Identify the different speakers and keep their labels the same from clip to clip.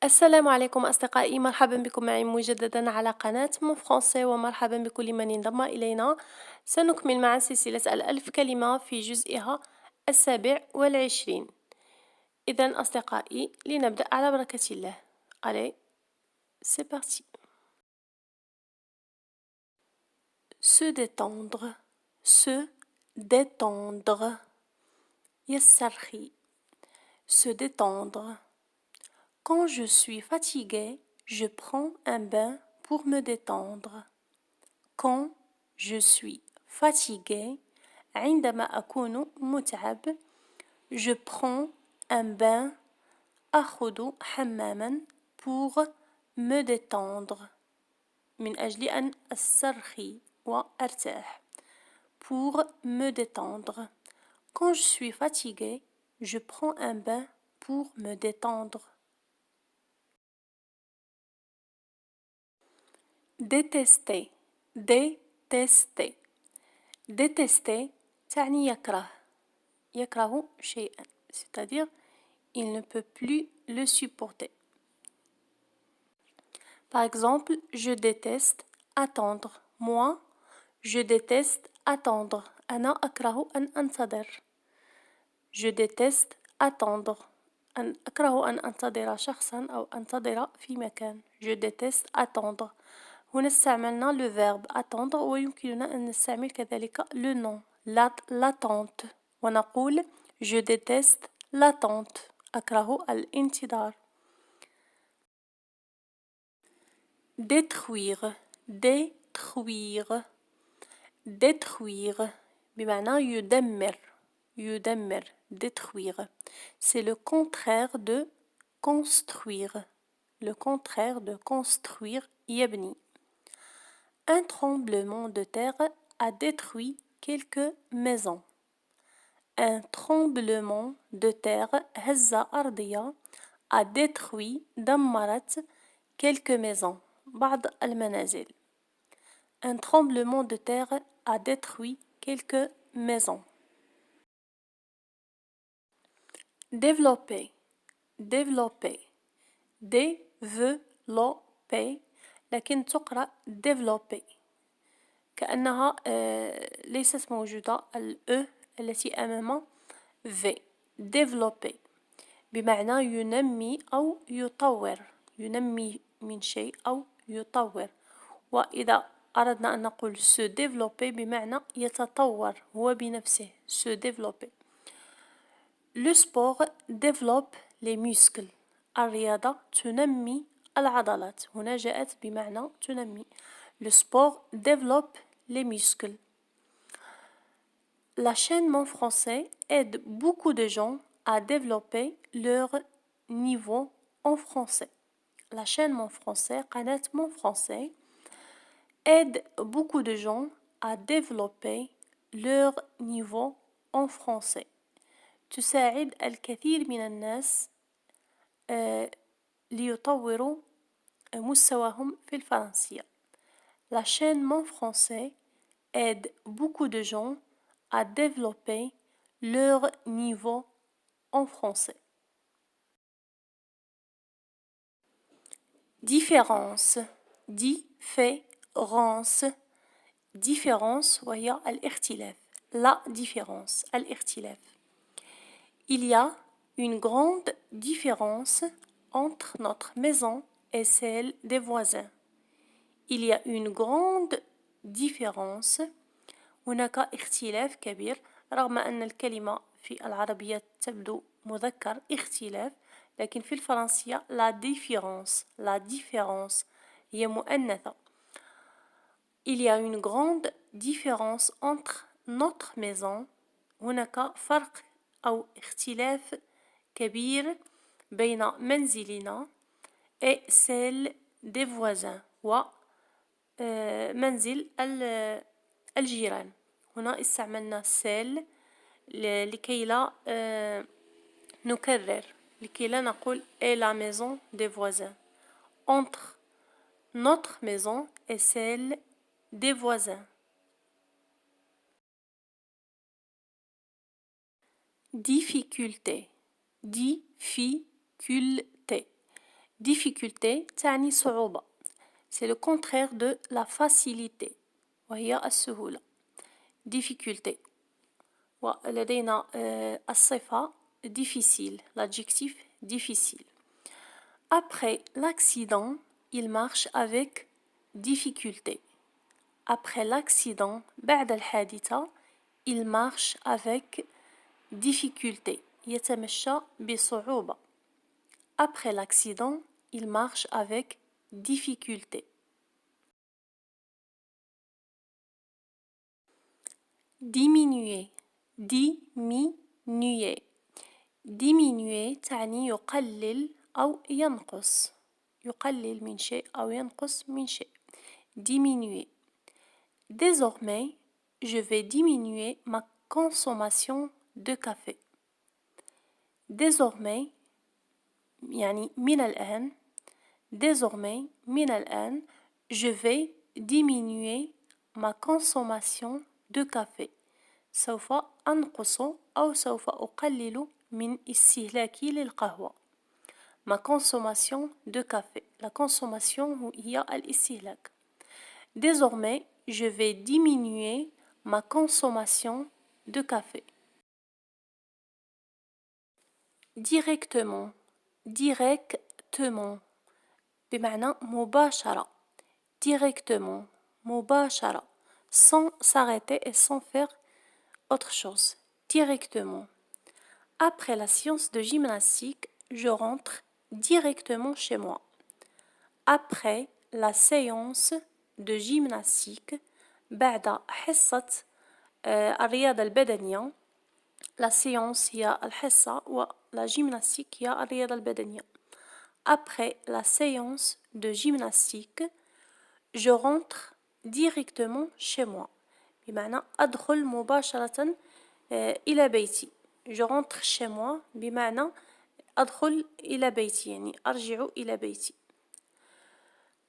Speaker 1: السلام عليكم أصدقائي، مرحبا بكم معي مجددا على قناة مون فرونسي، ومرحبا بكل من انضم إلينا. سنكمل معا سلسلة الألف كلمة في جزئها 27. إذن أصدقائي لنبدأ على بركة الله. Allez, c'est parti. Se détendre, se détendre. يسترخي. Se détendre. Quand je suis fatiguée, je prends un bain pour me détendre. Quand je suis fatiguée, عندما أكون متعب, je prends un bain, أخذ حماما pour me détendre. من أجل أن أسترخي وأرتاح. Pour me détendre. Quand je suis fatiguée, je prends un bain pour me détendre. Détester. Détester. Détester تعني يكره. يكره شيئا. C'est-à-dire, il ne peut plus le supporter. Par exemple, je déteste attendre. Moi, je déteste attendre. أنا أكره أن أنتظر. Je déteste attendre. أكره أن أنتظر شخصا أو أنتظر في مكان. Je déteste attendre. هنا استعملنا le verbe attendre, ويمكننا أن نستعمل كذلك le nom l'attente, ونقول je déteste l'attente. أكره الانتظار. détruire détruire détruire بمعنى يدمر يدمر. détruire c'est le contraire de construire. Le contraire de construire يبني. Un tremblement de terre a détruit quelques maisons. Un tremblement de terre هزة أرضية a détruit دمرت quelques maisons بعض المنازل. Un tremblement de terre a détruit quelques maisons. Développer développer développer لكن تقرأ développer كأنها ليست موجودة الأ التي أمام V. développer بمعنى ينمي أو يطور. ينمي من شيء أو يطور. وإذا أردنا أن نقول se développer بمعنى يتطور هو بنفسه. se développer. Le sport développe les muscles. الرياضة تنمي العضلات. هنا جاءت بمعنى تنمي. Le sport développe les muscles. La chaîne Mon Français aide beaucoup de gens à développer leur niveau en français. La chaîne Mon Français, قناة Mon Français, aide beaucoup de gens à développer leur niveau en français. تساعد الكثير من الناس ليطوروا مستواهم في الفرنسية. La chaîne Mon Français aide beaucoup de gens à développer leur niveau en français. Différence différence différence وهي الاختلاف. La différence الاختلاف. Il y a une grande différence entre notre maison et celle des voisins. Il y a une grande différence. هناك اختلاف كبير رغم أن الكلمة في العربية تبدو مذكر اختلاف، لكن في الفرنسية la différence هي مؤنثة. Il y a une grande différence entre notre maison. هناك فرق أو اختلاف كبير بين منزلنا et celle des voisins ومنزل الجيران. هنا استعملنا celle لكي لا نكرر، لكي لا نقول et la maison des voisins. Entre notre maison et celle des voisins. Difficulté difficulté difficulté تعني صعوبة. C'est le contraire de la facilité وهي السهولة. difficulté. ولدينا الصفة difficile, l'adjectif difficile. Après l'accident, il marche avec difficulté. Après l'accident, بعد الحادثة, il marche avec difficulté. يتمشى بصعوبة. Après l'accident, il marche avec difficulté. diminuer diminuer diminuer تعني يقلل أو ينقص يقلل من شيء أو ينقص من شيء diminuer. Désormais, je vais diminuer ma consommation de café. Désormais يعني من الآن désormais من الآن je vais diminuer ma consommation de café. سوف أنقص أو سوف أقلل من استهلاكي للقهوة. Ma consommation de café. La consommation هي الاستهلاك. Désormais, je vais diminuer ma consommation de café. Directement. Directement. بمعنى مباشرة. Directement. مباشرة. Sans s'arrêter et sans faire autre chose. Directement. Après la séance de gymnastique, je rentre directement chez moi. Après la séance de gymnastique, بعد حصة الرياضة البدنية. La séance هي الحصة و la gymnastique هي الرياضة البدنية. Après la séance de gymnastique, je rentre directement chez moi. بمعنى أدخل مباشرة إلى بيتي. Je rentre chez moi بمعنى أدخل إلى بيتي يعني أرجع إلى بيتي.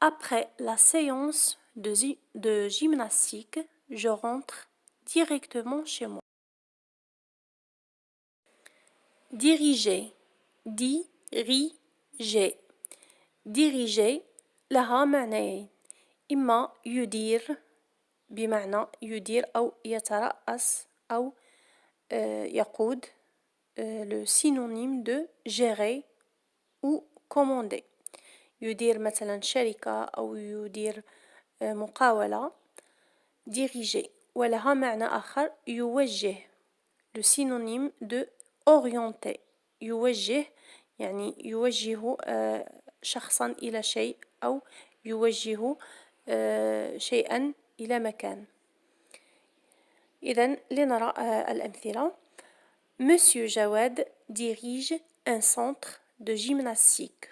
Speaker 1: Après la séance de gymnastique, je rentre directement chez moi. Diriger. Diriger. diriger لها معنيين. إما يدير بمعنى يدير أو يترأس أو يقود. Le synonyme de gérer ou commander. يدير مثلا شركة أو يدير مقاولة. diriger. ولها معنى آخر يوجه. Le synonyme de orienter. يوجه يعني يوجه شخصا إلى شيء أو يوجه شيئا إلى مكان. إذن لنرى الأمثلة. Monsieur Jawad dirige un centre de gymnastique.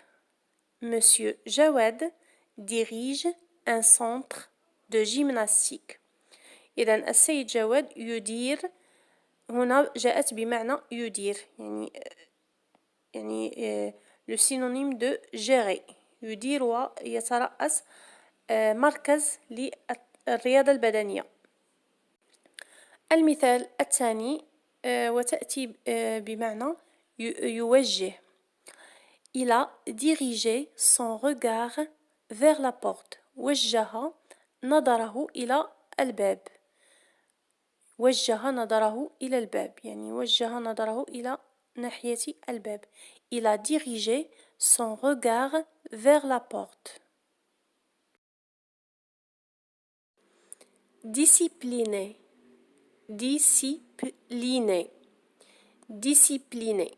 Speaker 1: Monsieur Jawad dirige un centre de gymnastique. إذن السيد جواد يدير. هنا جاءت بمعنى يدير يعني le synonyme de gérer. يدير ويترأس مركز للرياضة البدنية. المثال الثاني وتأتي بمعنى يوجه. Il a dirigé son regard vers la porte. وجه نظره إلى الباب. وجه نظره إلى الباب يعني وجه نظره إلى ناحية الباب. Il a dirigé son regard vers la porte. Discipliné. discipliné. discipliné.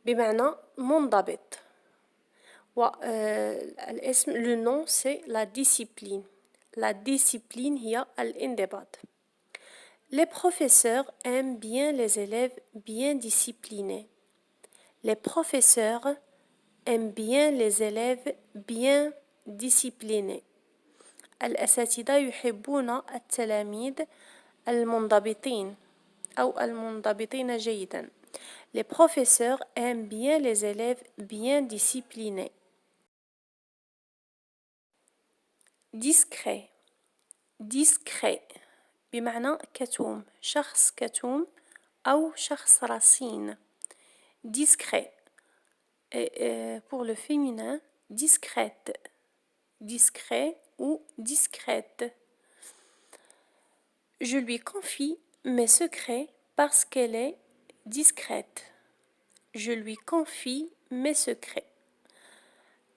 Speaker 1: بمعنى منضبط. والاسم le nom c'est la discipline. La discipline هي الانضباط. Les professeurs aiment bien les élèves bien disciplinés. Les professeurs aiment bien les élèves bien disciplinés. الأساتذة يحبون التلاميذ المنضبطين أو المنضبطين جيدا. Les professeurs aiment bien les élèves bien disciplinés. Discret. discret بمعنى كتوم. شخص كتوم أو شخص رصين. discret. Et pour le féminin, discrète. Discret ou discrète. Je lui confie mes secrets parce qu'elle est discrète. Je lui confie mes secrets.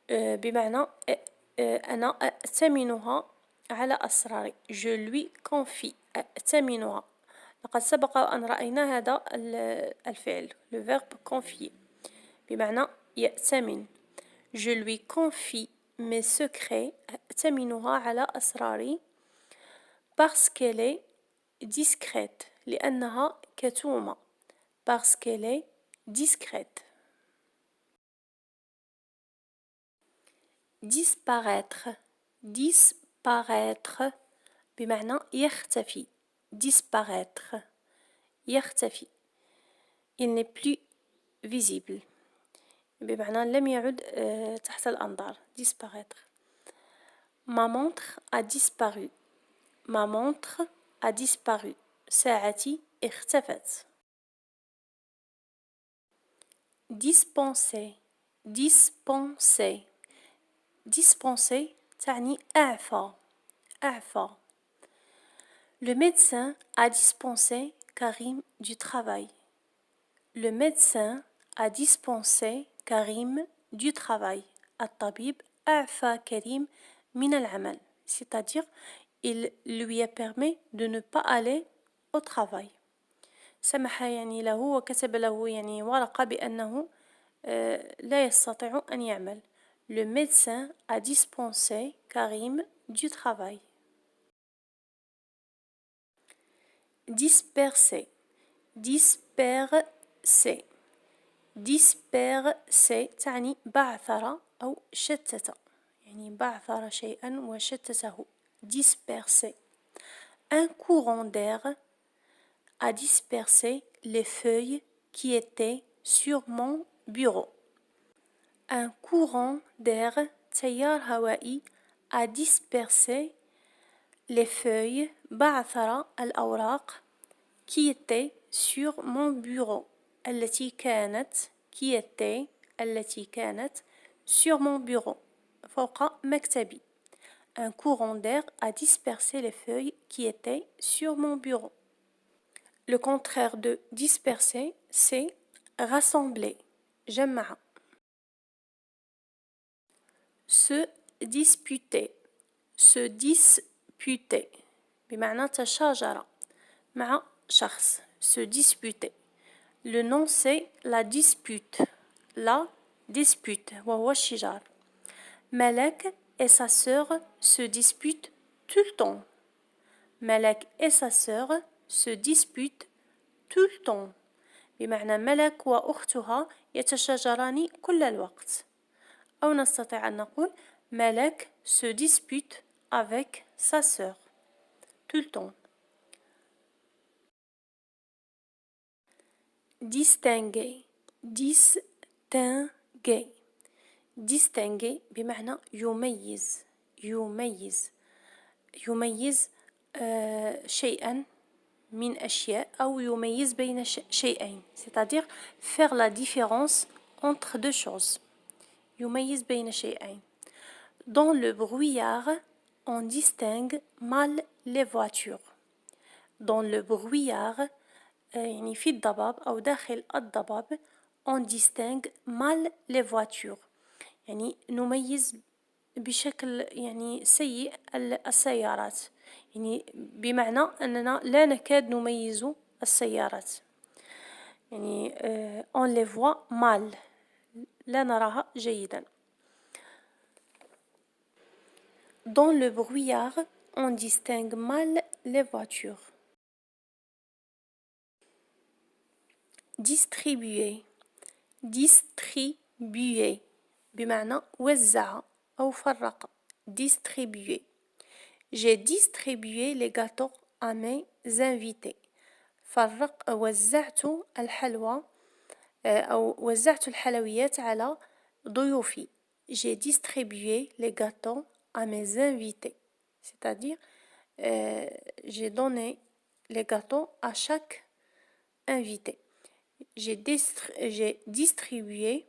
Speaker 1: بمعنى أنا أأتمنها على أسراري. Je lui confie. أأتمنها. لقد سبق أن رأينا هذا الفعل. Le verbe confier. بمعنى يأتمن. Je lui confie mes secrets. أأتمنها على أسراري. Parce qu'elle est discrète. لأنها كتومة. Parce qu'elle est discrète. Disparaître. Disparaître بمعنى يختفي. Disparaître. يختفي. Il n'est plus visible. بمعنى لم يعد تحت الأنظار. Disparaître. Ma montre a disparu. Ma montre a disparu. ساعتي اختفت. Dispenser. Dispenser. Dispenser تعني أعفى. أعفى. Le médecin a dispensé Karim du travail. Le médecin a dispensé Karim du travail. الطبيب أعفى كريم من العمل. C'est-à-dire, il lui a permis de ne pas aller au travail. سمح يعني له وكتب له يعني ورقة بأنه لا يستطيع أن يعمل. Le médecin a dispensé Karim du travail. Disperser. Disperser. Disperser تعني بعثر أو شتت. يعني بعثر شيئا وشتته. Disperser. Un courant d'air a dispersé les feuilles qui étaient sur mon bureau. Un courant d'air تيار هوائي a dispersé les feuilles بعثر الأوراق qui étaient sur mon bureau. التي كانت sur mon bureau. فوق مكتبي. Un courant d'air a dispersé les feuilles qui étaient sur mon bureau. Le contraire de disperser, c'est rassembler. جمع. Se disputer. Se disputer. بمعنى تشاجر مع شخص. Se disputer. Le nom c'est la dispute. La dispute. وهو الشجار. Malek et sa sœur se disputent tout le temps. Malek et sa sœur se disputent tout le temps. بمعنى ملك وأختها يتشاجران كل الوقت. أو نستطيع أن نقول ملك se dispute avec sa sœur tout le temps. Distinguer. Distinguer. distinguer بمعنى يميز يميز يميز شيئا من أشياء أو يميز بين شيئين c'est-à-dire faire la différence entre deux choses يميز بين شيئين. Dans le brouillard on distingue mal les voitures. Dans le brouillard يعني في الضباب أو داخل الضباب on distingue mal les voitures. يعني نميز بشكل يعني سيء السيارات. يعني بمعنى أننا لا نكاد نميز السيارات. يعني on les voit mal. لا نراها جيدا. Dans le brouillard, on distingue mal les voitures. Distribuer. Distribuer. بمعنى وزع أو فرق. Distribuer. J'ai distribué les gâteaux à mes invités. وزعت الحلوى أو وزعت الحلويات على ضيوفي. J'ai distribué les gâteaux à mes invités. C'est-à-dire, j'ai donné les gâteaux à chaque invité. J'ai distribué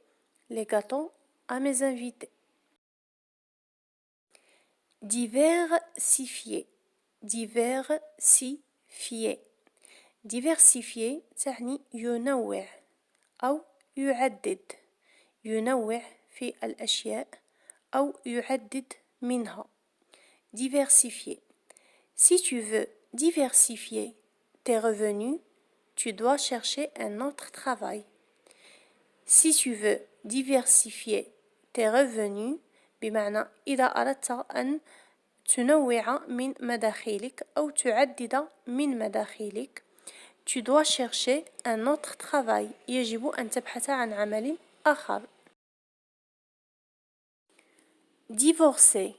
Speaker 1: les gâteaux à mes invités. Diversifier. Diversifier. diversifier تعني ينوع أو يعدد ينوع في الأشياء أو يعدد منها. Diversifier. Si tu veux diversifier tes revenus, tu dois chercher un autre travail. Si tu veux diversifier tes revenus بمعنى إذا أردت أن تنوع من مداخيلك أو تعدد من مداخيلك tu dois chercher un autre travail. يجب أن تبحث عن عمل آخر. divorcer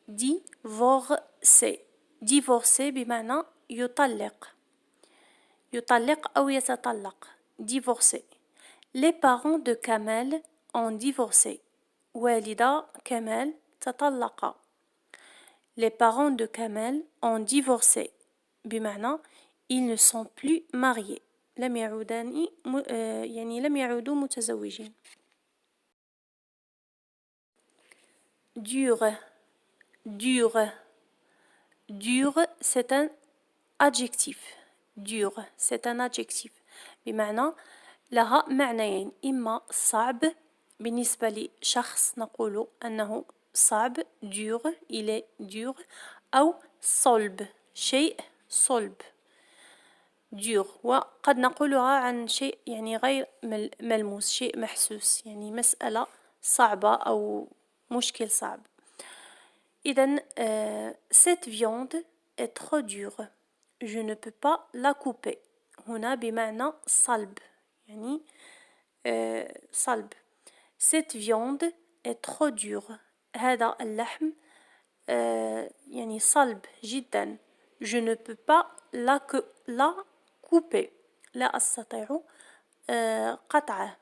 Speaker 1: divorcer divorcer بمعنى يطلق يطلق أو يتطلق. divorcer. Les parents de Kamel ont divorcé. والدا كمال تطلقا. Les parents de Kamel ont divorcé. بمعنى ils ne sont plus mariés. لم يعودان يعني لم يعودوا متزوجين. dur dur dur c'est un adjectif. dur c'est un adjectif. بمعنى لها معنيين إما صعب بالنسبة لشخص نقول أنه صعب dur il est dur أو صلب شيء صلب dur وقد نقولها عن شيء يعني غير ملموس شيء محسوس يعني مسألة صعبة أو مشكل صعب. إذن cette viande est trop dure je ne peux pas la couper. هنا بمعنى صلب يعني صلب. cette viande est trop dure هذا اللحم يعني صلب جدا je ne peux pas la couper لا أستطيع قطعه.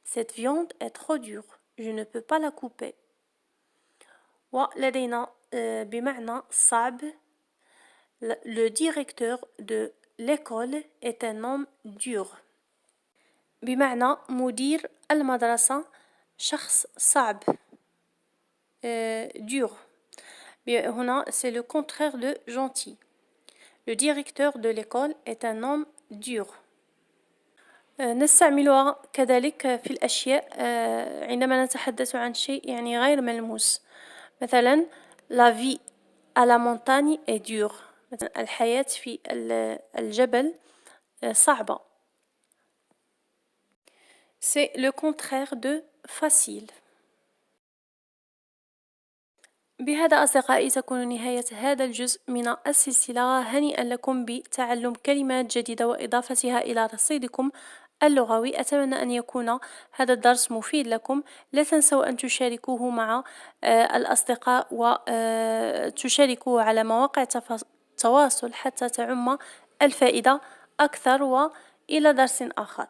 Speaker 1: cette viande est trop dure je ne peux pas la couper. ولدينا بمعنى صعب le directeur de l'école est un homme dur بمعنى مدير المدرسة شخص صعب dur. هنا c'est le contraire de gentil. Le directeur de l'école est un homme dur. نستعملها كذلك في الأشياء عندما نتحدث عن شيء يعني غير ملموس. مثلا la vie à la montagne est dure. مثلا الحياة في الجبل صعبة. C'est le contraire de facile. بهذا أصدقائي تكون نهاية هذا الجزء من السلسلة. هنيئا لكم بتعلم كلمات جديدة وإضافتها إلى رصيدكم اللغوي. أتمنى أن يكون هذا الدرس مفيد لكم. لا تنسوا أن تشاركوه مع الأصدقاء وتشاركوه على مواقع التواصل حتى تعم الفائدة أكثر. وإلى درس آخر.